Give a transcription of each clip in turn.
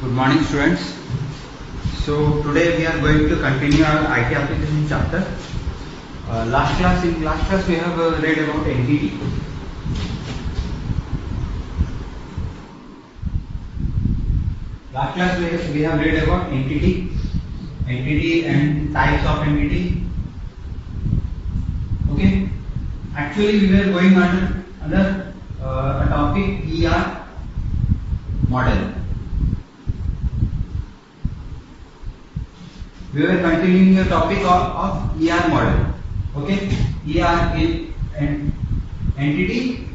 Good morning, students. So today we are going to continue our IT application chapter. In last class we have read about entity. Last class we have read about entity and types of entity. Okay. Actually, we were going under a topic ER model. We were continuing the topic of ER model. Okay, ER is an entity,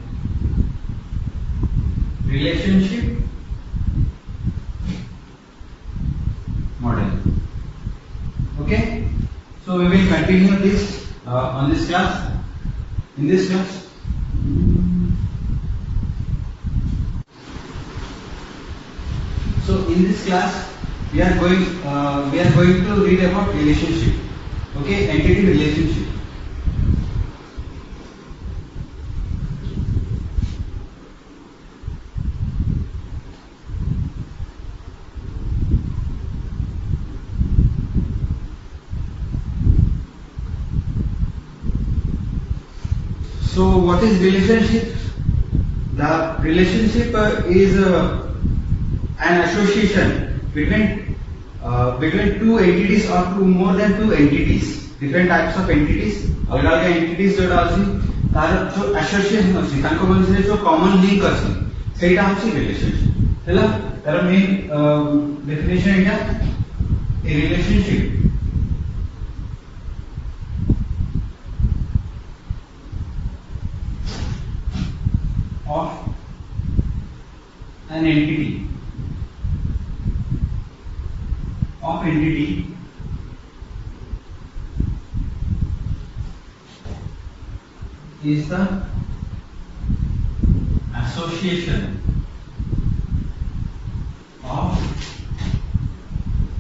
relationship, model. Okay, so we will continue this on this class. In this class, so in this class we are going to read about relationship. Okay, entity relationship. So what is relationship? The relationship is an association between two entities or more than two entities. Different types of entities. अलग अलग entities जोड़ा अछि तार जो association अछि तांको मझे जो common link अछि सेटा अछि relationship. हैला तार main definition Etah a relationship of an entity is the association of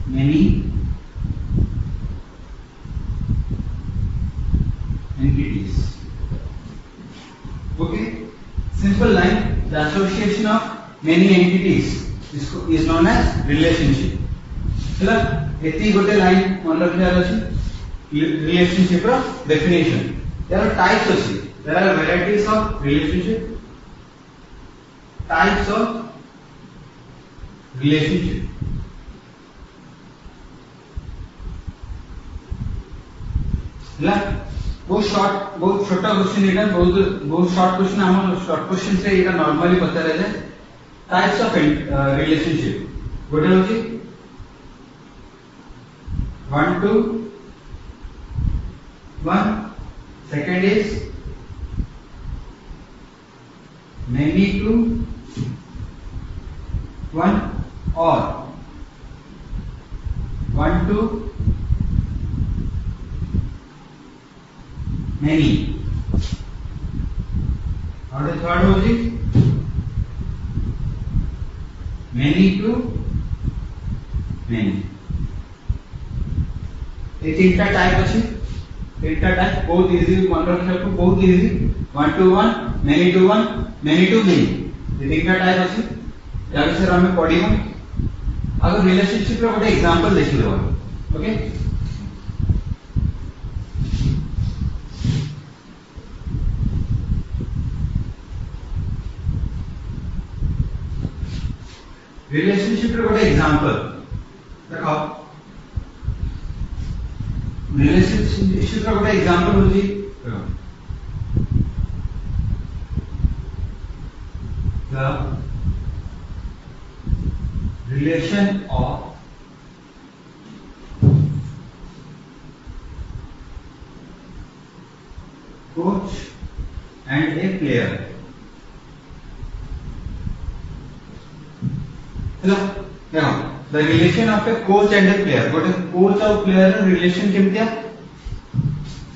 many entities. Okay, simple line, the association of many entities is known as relationship. चला एती गोटे लाइन मन रखियार अछि relationship row definition. There are types अछि. There are varieties of relationship, types of relationship. ला बहुत छोटा question एटा बहुत short question हम शॉर्ट क्वेश्चन से एटा नॉर्मली पता जाए. टाइप्स ऑफ रिलेशनशिप गोटे होची 1 to 1. Second is many to 1 or 1 to many. और थर्ड होची many to many. ये तीनटा टाइप अछि. तीनटा टाइप बहुत इजी मन रखिया को बहुत easy. 1 to 1, many to 1, many to many. ये तीनटा टाइप अछि. या विषय हम पढिबो. अगर रिलेशनशिप रो गोटे एग्जांपल देखि लेबो. ओके, रिलेशनशिप रो गोटे एग्जांपल देखो. रिलेशनशिप रो गोटे एग्जांपल होची the relation of coach and a player. hello देखो, the relation of a coach and a player. गोटे कोच और प्लेयर रो रिलेशन केमतिया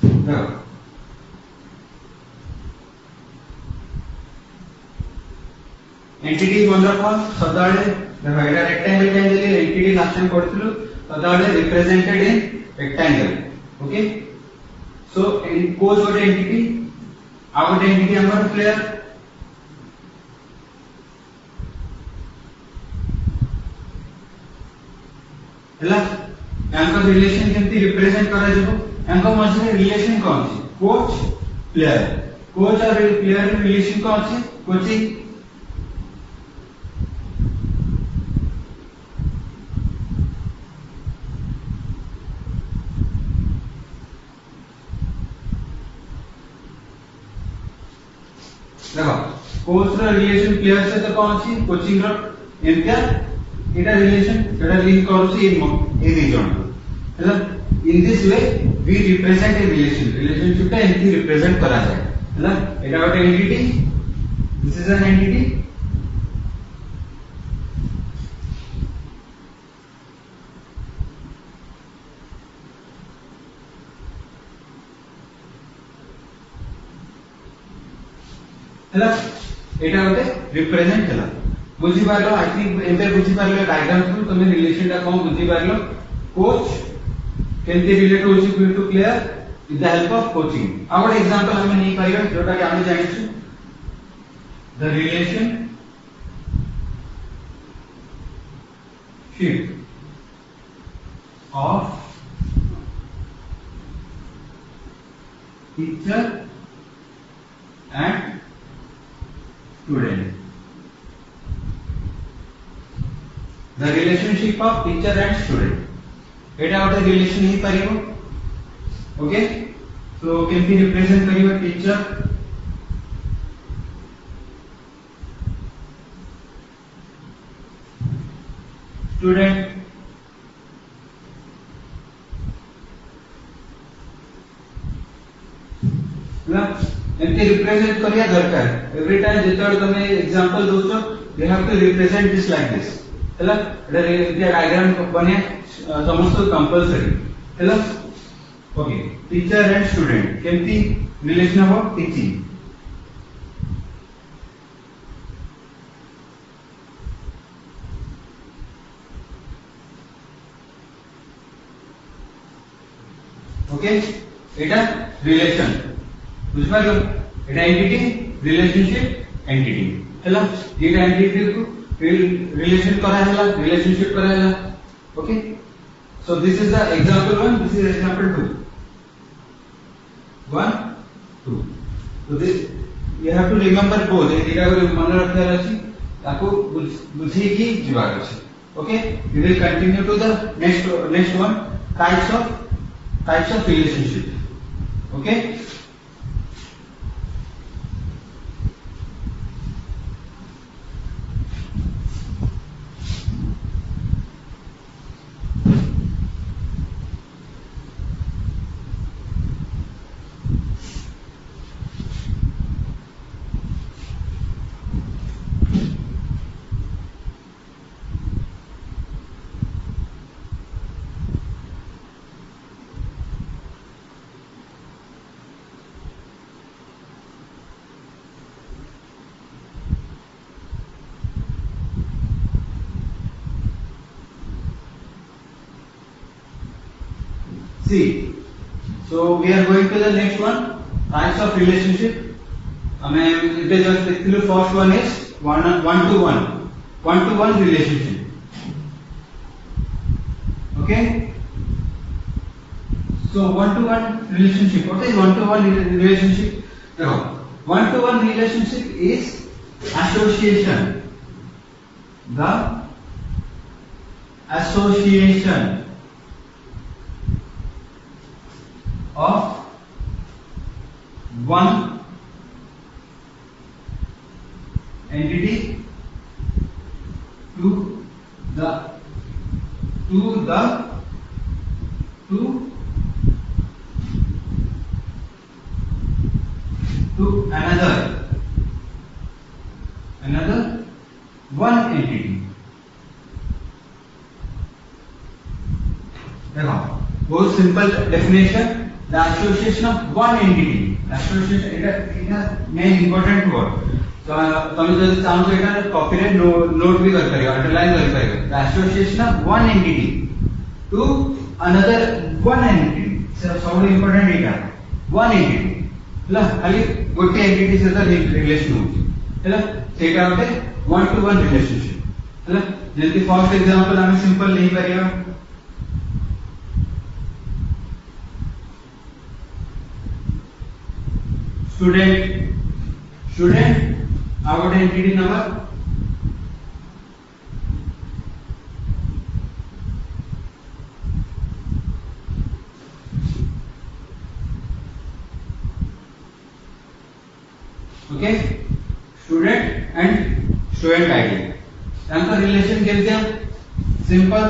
देखो. एंटिटी मन रखो सदाळे देखो एटा रेक्टेंगल टाइम देली एंटिटी लास्ट टाइम पढितलु सदाळे represented in rectangle. Okay, so coach गोटे एंटिटी आ गोटे एंटिटी हमर प्लेयर. हैला यांका रिलेशन केमती रिप्रेजेंट करा जबो यांका मझे रिलेशन कोन छी कोच प्लेयर कोच और प्लेयर रिलेशन कोन छी कोचिंग देखो कोच रो रिलेशन प्लेयर से तो कौन सी कोचिंग रो एंटा एटा रिलेशन एटा लिंक करूची ए रीजन मतलब in this way we represent a relationship टा एंटी रिप्रेजेंट करा जाय मतलब एटा गोटे entity this is an entity हैला एटा होते रिप्रेजेंट हैला बुझी पारलो आई थिंक एबे बुझी पारलो डायग्राम थ्रू तमे रिलेशन ता कोन बुझी पारलो कोच केमते रिलेट होची to player with the help of coaching our example हम नहीं पाइबा जोटा कि हम जानिछु the relationship of teacher and student the relationship of teacher and student eta gote relation hi paribo okay so can be represent kariba teacher student एमती represent करिया दरकार एवरी टाइम जेतोड़ तमे एग्जांपल दोस्तो they have to represent this like this हैला एटा diagram बने समस्त कंपलसरी हैला ओके टीचर एंड स्टूडेंट केमती रिलेशन ऑफ टीचिंग ओके एटा रिलेशन बुझबालो एटा एंटिटी रिलेशनशिप एंटिटी हैला एटा एंटिटी को रिलेशन करा हैला रिलेशनशिप करा हैला okay so this is the example 1 this is example 2 1 2 so this you have to remember both एटा को मन रखिया अछि ताको बुझी की जीवार अछि okay we will continue to the next one types of relationship okay See, so we are going to the next one, types of relationship. हमें इधर just देखिलो first one is one to one relationship. Okay. So one to one relationship. What is one to one relationship? देखो, one to one relationship is association. The association of one entity to another one entity देखो बहुत simple definition the association of one entity association এটা main important word तो तुम जब चाहो तो এটা कॉपी रे नोट भी कर पाएगा अंडरलाइन कर पाएगा the association of one entity to another one entity सब important एटा one entity ହେଲା खाली गोटे एंटिटी से तो रिलेशन होची ହେଲା सेटा होते one to one relationship ହେଲା जल्दी फर्स्ट एग्जांपल हम सिंपल नहीं करिया student ଆଉ ଗୋଟେ entity number okay student and student id ତାଙ୍କ ରିଲେସନ କେମିତି simple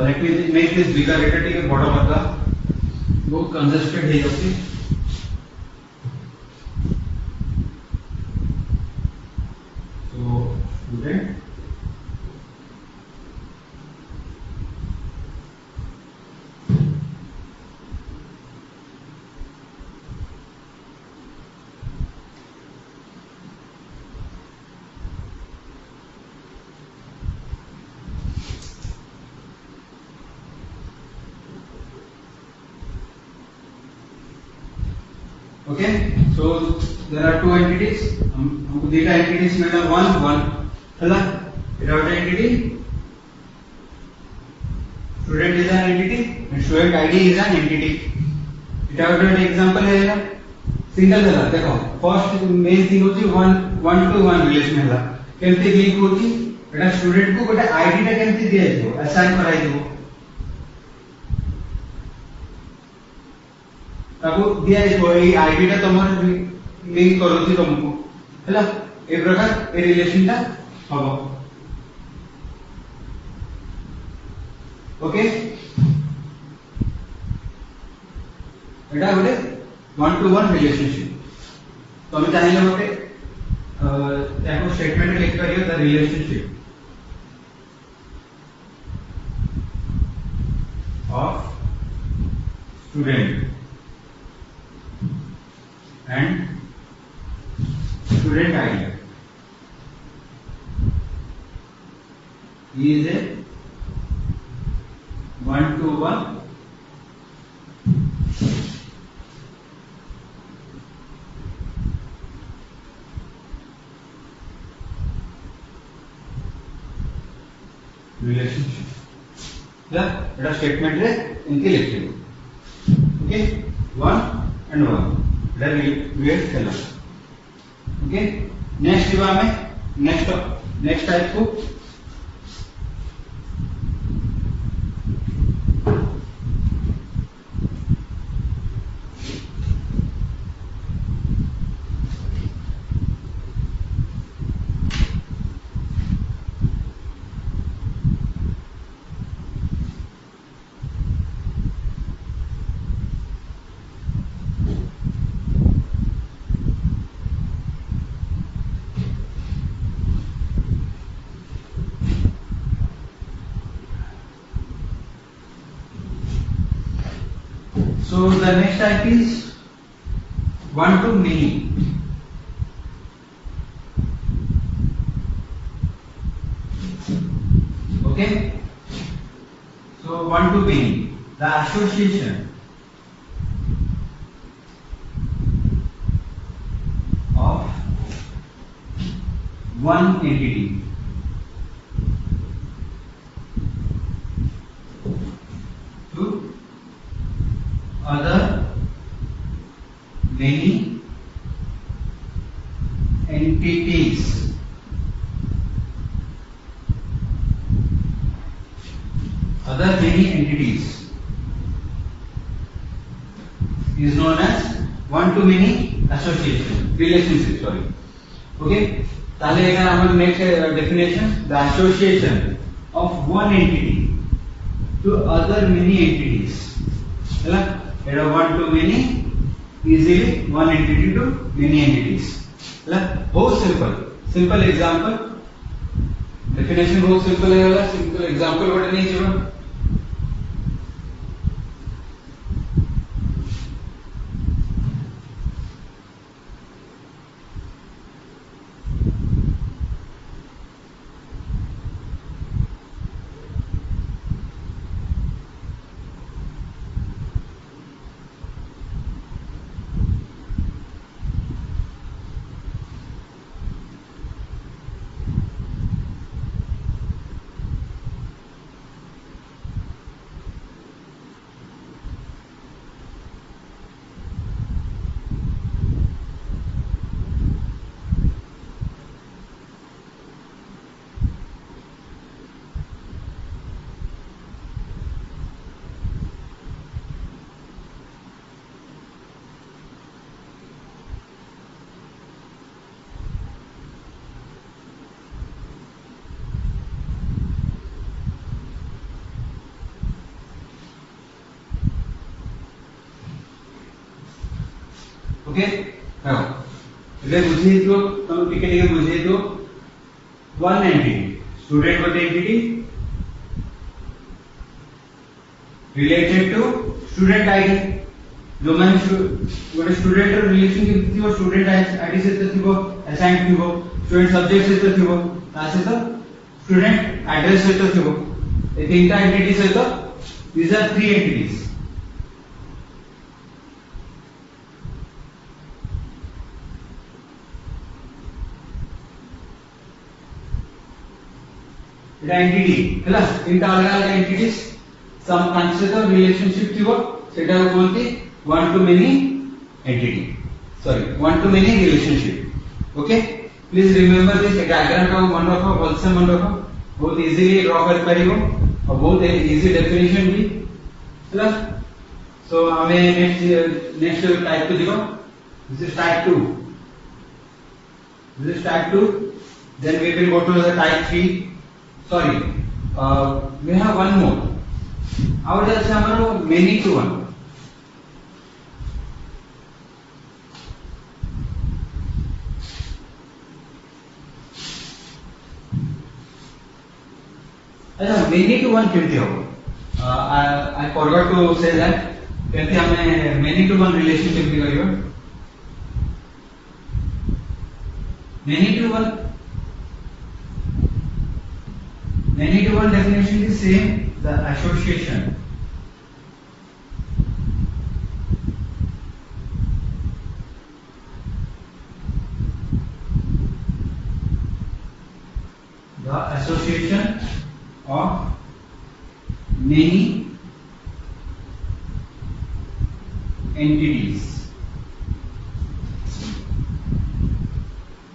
let me make this bigger ଏଟା ଟିକେ ବଡ କରିଦବା ବହୁତ congested ହେଇ ଯାଉଛି so student okay so there are two entities हमको data entities मिला one हैला एटा ଗୋଟେ entity student is an entity and student id is an entity एटा ଗୋଟେ एग्जांपल है सिंगल हैला देखो फर्स्ट मेन थिंग होची 1 to 1 रिलेशन हैला केमती लिंक होची एटा स्टूडेंट को ଗୋଟେ आईडी टा केमती दिया जायो असाइन कराई दियो ताको दिया जायो ए आईडी टा तमर लिंक करूची तुमको हैला ए प्रकार ए रिलेशन टा हबो ओके एटा गोटे 1 to 1 रिलेशनशिप तमे चाहिले गोटे ताको स्टेटमेंट लिख करियो the relationship of student and student id is a 1 to 1 relationship या एटा स्टेटमेंट रे इनके लिखियो okay 1 and 1 that we have color okay next दिवा में next टाइप को so the next type is one to many okay so one to many the association of one entity to other many entities is known as one to many association relationship sorry okay তাহলে এখানে আমাদের next definition the association of one entity to other many entities हैला एटा one to many easily one entity to many entities हैला बहुत simple example definition बहुत simple है वाला simple example बड़े नहीं जीवन ओके हां ले बुझी तो तुम टिके बुझे तो वन एंटिटी स्टूडेंट गोटे entity related to student ID जो मैंने गोटे स्टूडेंट रिलेशन के स्टूडेंट आईडी से थिबो असाइन थिबो स्टूडेंट सब्जेक्ट से थिबो ता से तो स्टूडेंट एड्रेस से तो थिबो ए तीनटा एंटिटी से तो these are three entities এটা এন্টিটি হলা তিনটা আলাদা আলাদা এন্টিটিস some consider relationship थिबो सेटा बोलती one to many entity sorry one to many relationship okay please remember this diagram का मन रखो भल से मन रखो बहुत इजीली ड्रा कर परिबो और बहुत इजी डेफिनेशन भी हला सो हमें नेक्स्ट टाइप को देखो this is type 2 this is type 2 then we will go to the type 3 sorry we have one more आउ जैसे हमारो many to one अच्छा many to one केमती हो I forgot to say that केमती हमें many to one relation केमती करियो many to one definition is same the association of many entities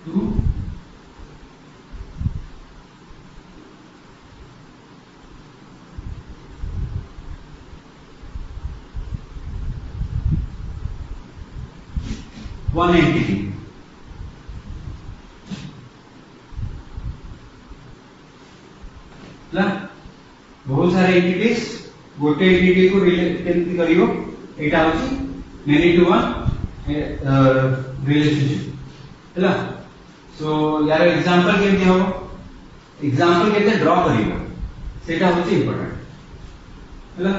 to one entity ना बहुत सारे एंटिटीज गोटे एंटिटी को रिलेट केमती करियो एटा होची मेनी टू वन रिलेशनशिप हैला सो यार एग्जांपल केमती हो एग्जांपल केते ड्रा करियो सेटा होची इंपोर्टेंट हैला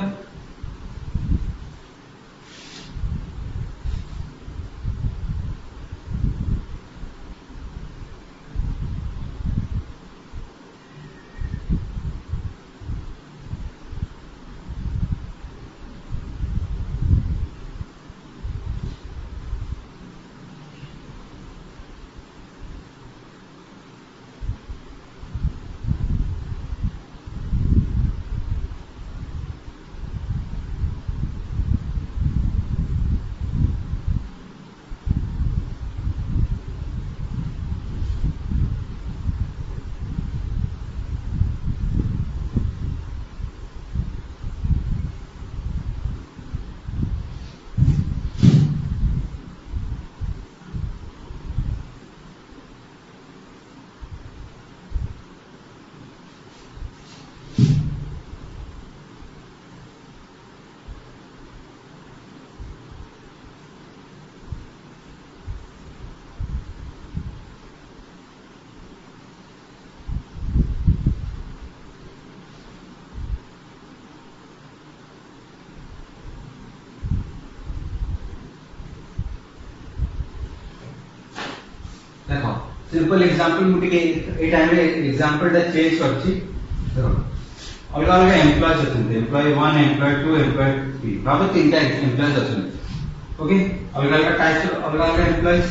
देखो सिंपल एग्जांपल मुटे के ए टाइम रे एग्जांपल दा चेंज करछि देखो अलग अलग एम्प्लॉयज अछन एम्प्लॉय 1 एम्प्लॉय 2 एम्प्लॉय 3 बाबा तीनटा एम्प्लॉयज अछन ओके अलग अलग टाइप्स अलग अलग एम्प्लॉयज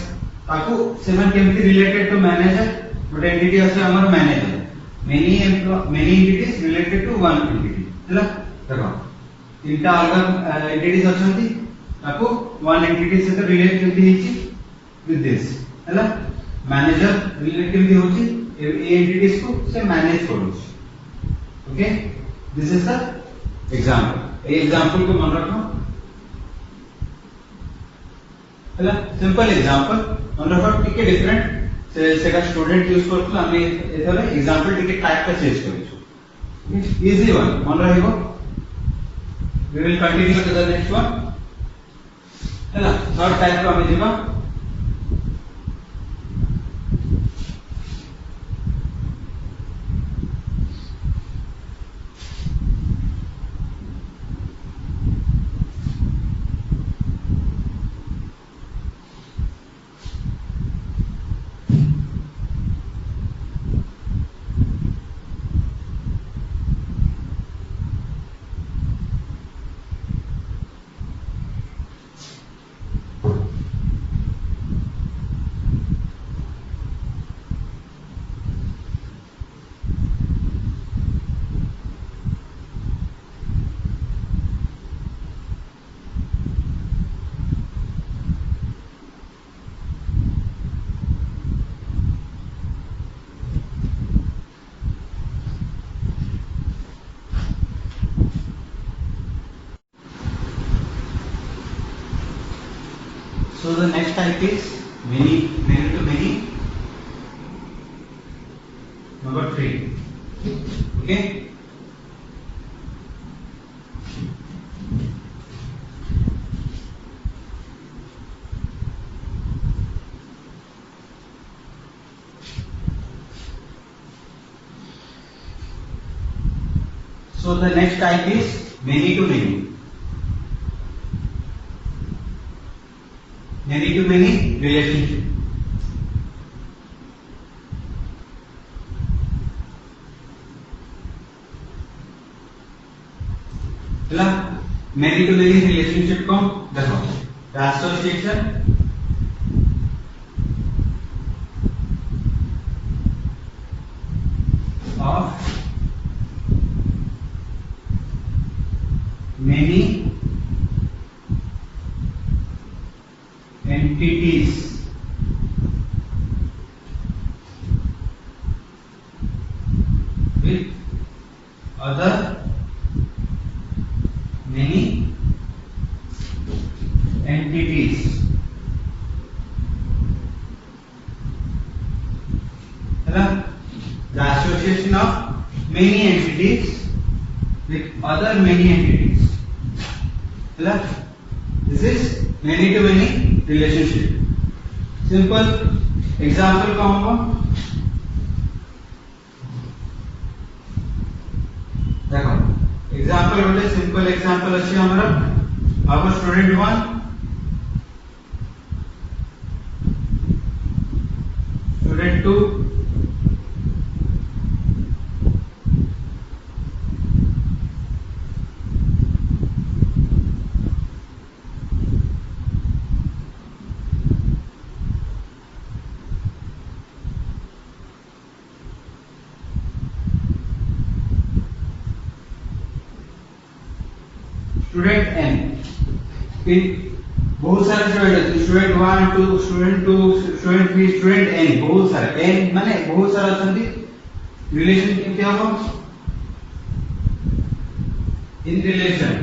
ताको सेमन केमति रिलेटेड टू मैनेजर गोटे एंटिटी असे हमर manager many entities related to one entity हला देखो तीनटा अलग एंटिटीज अछंती ताको वन एंटिटी से रिलेट केमति हिची विथ दिस हला मैनेजर रिलेटिव दी होची ए एंटिटीज को से मैनेज करू okay this is the example ए एग्जांपल को मन रखो हला सिंपल एग्जांपल मन रखो टिके डिफरेंट सेटा स्टूडेंट यूज करथु हम एथले एग्जांपल टिके टाइप का चेंज करिछु इजी वन मन रहिबो we will continue to the next one है ना। थर्ड टाइप को आम जीवा So the next type is many to many. Number 3. Okay. So the next type is many to many. Many to many relationship. चला many to many relationship को देखो association of many entities with other many entities. The association of many entities with other many entities. This is many to many relationship. Simple example कौन होगा? देखो example बोले simple example अच्छी हमारा our student 1 student 2 student N बहुत सारे student student 1 2 student 2 student 3 student N बहुत सारे एन माने बहुत सारा अछंती रिलेशन क्या हो in relation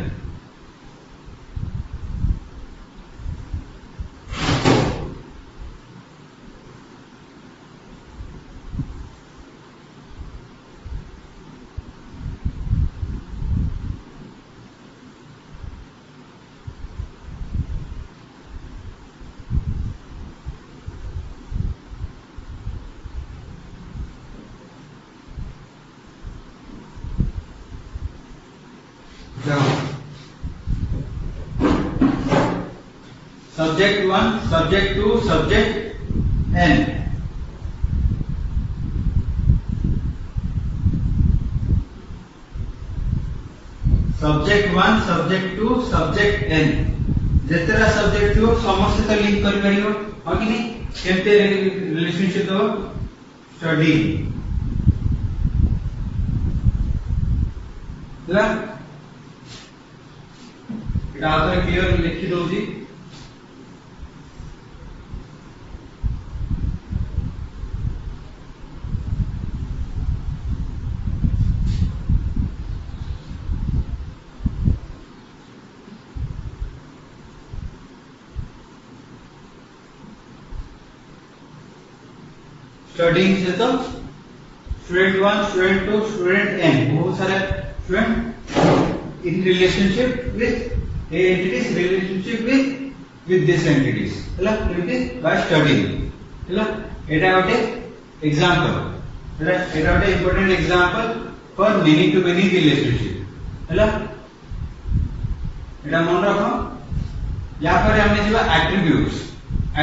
subject 1 subject 2 subject n subject 1 subject 2 subject n जेतरा subject हो समस्त तो लिंक कर परियो हो कि नहीं केते रिलेशनशिप हो स्टडी ହେଲା এটা আগে ক্লিয়ার লিখি দଉଚି स्टडीइंग से तो स्टूडेंट 1 स्टूडेंट 2 स्टूडेंट n बहुत सारे student in relationship with A entities relationship with with these entities ହେଲା କେମିତି by studying ହେଲା ଏଟା ଗୋଟେ example ହେଲା ଏଟା ଗୋଟେ important example for many to many relationship ହେଲା एटा मन रखो या पर हमने जीवा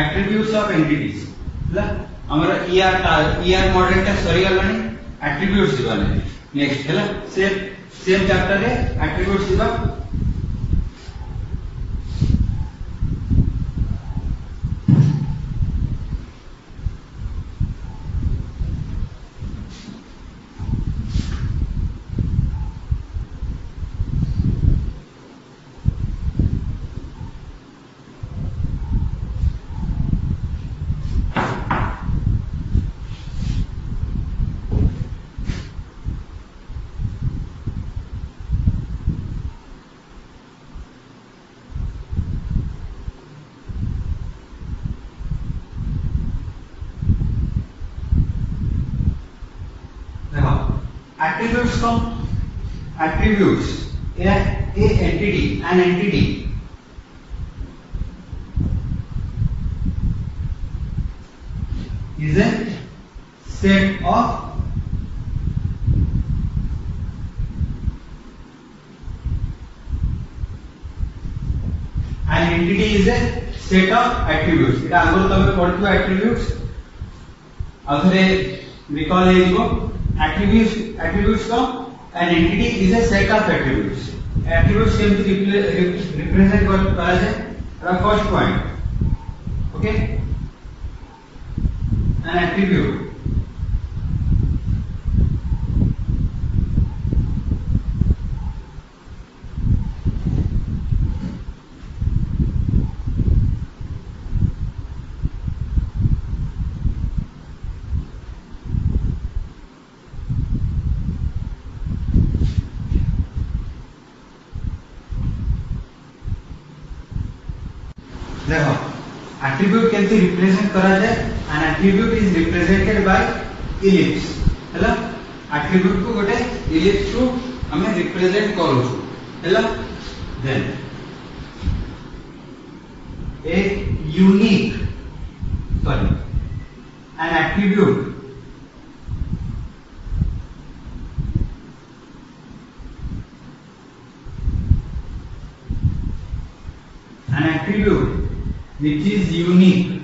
attributes of entities ହେଲା हमर ER मॉडल टा सरी गलानी attributes जीवा नेक्स्ट ହେଲା सेम चैप्टर रे attributes जीवा attributes an entity is a set of attributes এটা আগর তুমি পড়িছো attributes আউথরে রিকল ହେଇଯିବ attributes को an entity is a set of attributes केमती रिप्रेजेंट करा जाए first point okay an attribute देखो attribute केमती रिप्रेजेंट करा जाए an attribute is represented by ellipse हैला attribute को गोटे ellipse को हमें रिप्रेजेंट करू हैला then a unique sorry an attribute which is unique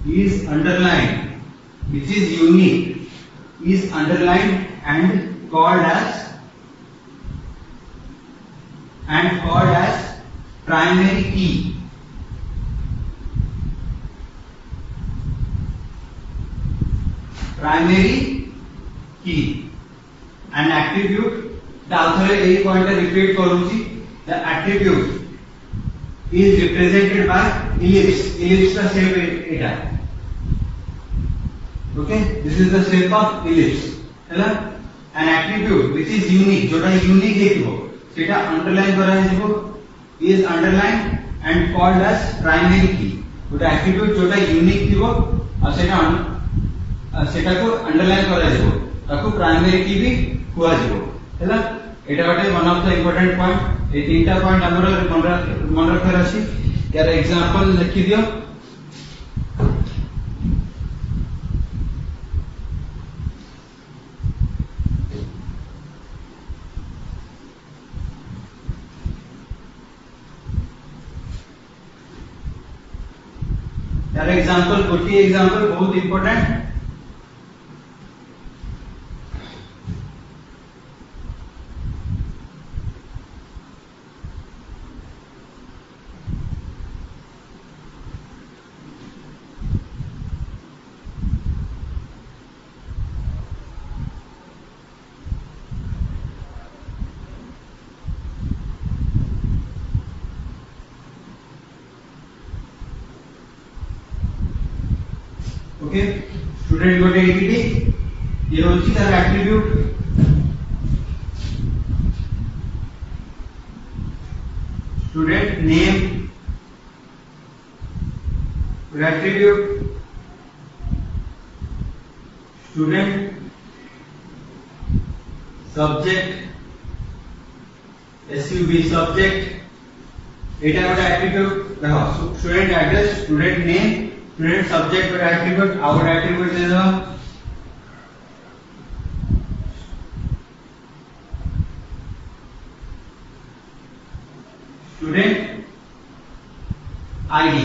is underlined which is unique is underlined and called as primary key an attribute the author a point repeat करूची the attribute is represented by ellipse का shape Etah okay this is the shape of ellipse हैला an attribute which is unique जोटा unique देखिबो सेटा underline करा हेजिबो is underlined and called as primary key गोटा attribute जोटा unique थिबो आ सेटा को अंडरलाइन करा हेजिबो ताको प्राइमरी की भी हुआ जिवो हैला एटा गोटे one of the important point A तीनटा पॉइंट हमर मन रखर अछि यार एग्जांपल लिखि दियो यार एग्जांपल गोटी एग्जांपल बहुत इंपोर्टेंट ओके स्टूडेंट गोटे एंटिटी ये होची तार attribute name, attribute, student, subject, SUB subject, এটা ଗୋଟେ attribute দেখো student address, student name, student subject ଗୋଟେ attribute, ଆଉ ଗୋଟେ attribute ଦେଇଦେବା student ID।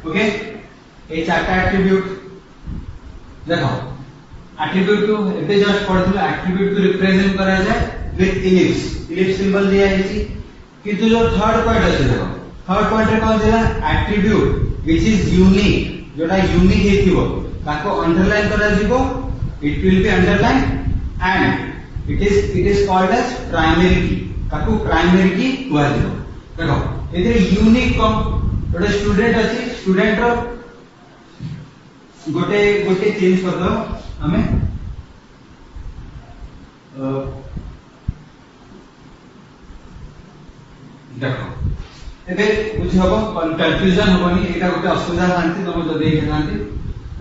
ओके এই চারটা attribute দেখো attribute को एबे जस्ट पढ़थिला attribute को रिप्रेजेंट करा जाए विथ ellipse सिंबल दिया है किंतु जो थर्ड पॉइंट আছে देखो थर्ड पॉइंट रे कोन दिला attribute which is unique जोटा यूनिक हेथिबो ताको अंडरलाइन करा जिवो it will be underline and it is called as primary key ताको प्राइमरी की हुआ जिवो देखो एते यूनिक कम गोटे स्टूडेंट अछि स्टूडेंट रो गोटे गोटे चेंज कर दो हमें देखो एबे बुझ हबो कंफ्यूजन हबनी एटा गोटे असुविधा थांती तम जदे हे थांती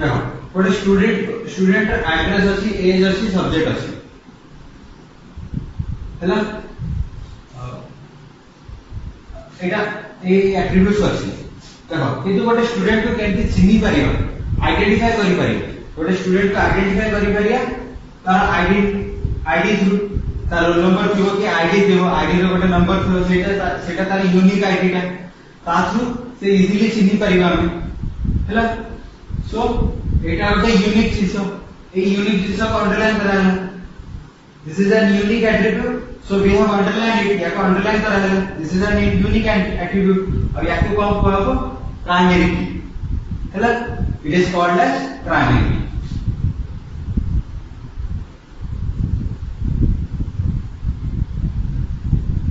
देखो गोटे स्टूडेंट एड्रेस अछि एज अछि सब्जेक्ट अछि हैला एटा ए एट्रिब्यूट्स अछि देखो किंतु गोटे स्टूडेंट को केंति चिन्ही परिबा आइडेंटिफाई करि परिबा गोटे स्टूडेंट को आइडेंटिफाई करि परिया तार आईडी थ्रू तार रोल नंबर थियो कि आईडी थियो आईडी रो गोटे नंबर थियो सेटा तार यूनिक आईडी टा ता थ्रू से इजीली चिन्ही परिबा हम हैला सो एटा गोटे यूनिक चीज ए यूनिक चीज को अंडरलाइन कराला this is an unique attribute so we have underlined it याको अंडरलाइन कराला this is an unique attribute और याको कौन कहबो प्राइमरी की हैला it is called as primary key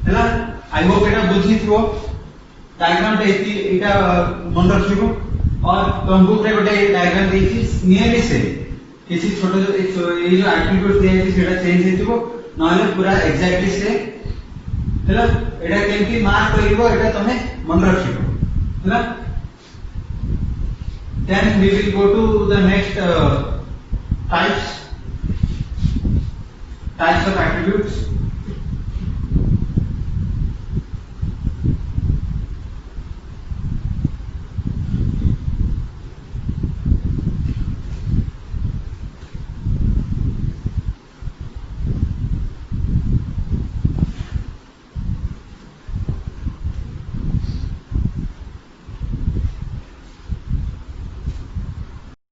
हैला आई होप एटा बुझी थियो डायग्राम टे एटा मन रखिबो और तुमको रे गोटे डायग्राम देछि नियरली से किसी छोटे जो ये जो एट्रिब्यूट दिया है सेटा चेंज हेतिबो नहले पूरा एग्जैक्टली से हैला एटा केमती मार्क करिवो एटा तमे मन रखिबो हैला then we will go to the next types of attributes